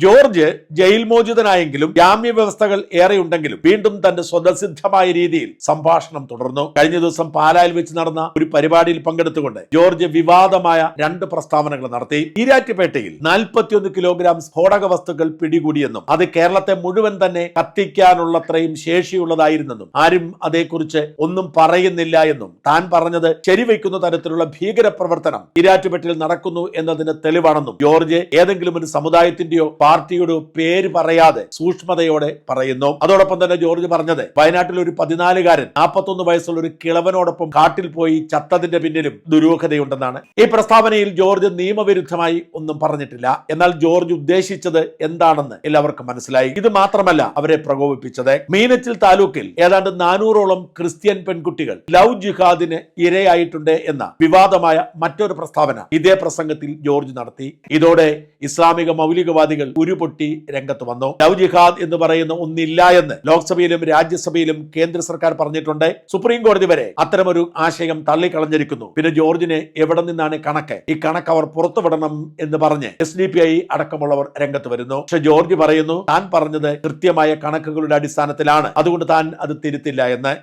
George jail മോചിതനായെങ്കിലും ജാമ്യ വ്യവസ്ഥകൾ ഏറെയുണ്ടെങ്കിലും വീണ്ടും തന്റെ സ്വതസിദ്ധമായ രീതിയിൽ സംഭാഷണം തുടർന്നു. കഴിഞ്ഞ ദിവസം പാലായിൽ വെച്ച് നടന്ന ഒരു പരിപാടിയിൽ പങ്കെടുത്തുകൊണ്ട് ജോർജ് വിവാദമായ 2 പ്രസ്താവനകൾ നടത്തി. ഈരാറ്റുപേട്ടയിൽ 41 കിലോഗ്രാം സ്ഫോടക വസ്തുക്കൾ പിടികൂടിയെന്നും അത് കേരളത്തെ മുഴുവൻ തന്നെ കത്തിക്കാനുള്ളത്രയും ശേഷിയുള്ളതായിരുന്നെന്നും ആരും അതേക്കുറിച്ച് ഒന്നും പറയുന്നില്ല എന്നും താൻ പറഞ്ഞത് ശരിവയ്ക്കുന്ന തരത്തിലുള്ള ഭീകര പ്രവർത്തനം ഈരാറ്റുപേട്ടയിൽ നടക്കുന്നു എന്നതിന് തെളിവാണെന്നും ജോർജ് ഏതെങ്കിലും ഒരു സമുദായത്തിന്റെയോ പാർട്ടിയുടെ പേര് പറയാതെ സൂക്ഷ്മതയോടെ പറയുന്നു. അതോടൊപ്പം തന്നെ ജോർജ് പറഞ്ഞത് വയനാട്ടിൽ ഒരു 14-കാരൻ 41 വയസ്സുള്ള ഒരു കിളവനോടൊപ്പം കാട്ടിൽ പോയി ചത്തതിന്റെ പിന്നിലും ദുരൂഹതയുണ്ടെന്നാണ്. ഈ പ്രസ്താവനയിൽ ജോർജ് നിയമവിരുദ്ധമായി ഒന്നും പറഞ്ഞിട്ടില്ല. എന്നാൽ ജോർജ് ഉദ്ദേശിച്ചത് എന്താണെന്ന് എല്ലാവർക്കും മനസ്സിലായി. ഇത് മാത്രമല്ല അവരെ പ്രകോപിപ്പിച്ചത്. മീനച്ചിൽ താലൂക്കിൽ ഏതാണ്ട് 400ഓളം ക്രിസ്ത്യൻ പെൺകുട്ടികൾ ലവ് ജിഹാദിന് ഇരയായിട്ടുണ്ട് എന്ന വിവാദമായ മറ്റൊരു പ്രസ്താവന ഇതേ പ്രസംഗത്തിൽ ജോർജ് നടത്തി. ഇതോടെ ഇസ്ലാമിക മൗലികവാദികൾ ഉരുപൊട്ടി രംഗത്ത് വന്നു. ലവ് ജിഹാദ് എന്ന് പറയുന്ന ഒന്നില്ല എന്ന് ലോക്സഭയിലും രാജ്യസഭയിലും കേന്ദ്ര സർക്കാർ പറഞ്ഞിട്ടുണ്ട്. സുപ്രീം കോടതി വരെ അത്തരമൊരു ആശയം തള്ളിക്കളഞ്ഞിരിക്കുന്നു. പിന്നെ ജോർജിന് എവിടെ നിന്നാണ് കണക്ക്? ഈ കണക്ക് അവർ പുറത്തുവിടണം എന്ന് പറഞ്ഞ് SDPI അടക്കമുള്ളവർ രംഗത്ത് വരുന്നു. പക്ഷെ ജോർജ് പറയുന്നു താൻ പറഞ്ഞത് കൃത്യമായ കണക്കുകളുടെ അടിസ്ഥാനത്തിലാണ്, അതുകൊണ്ട് താൻ അത് തിരുത്തില്ല എന്ന്.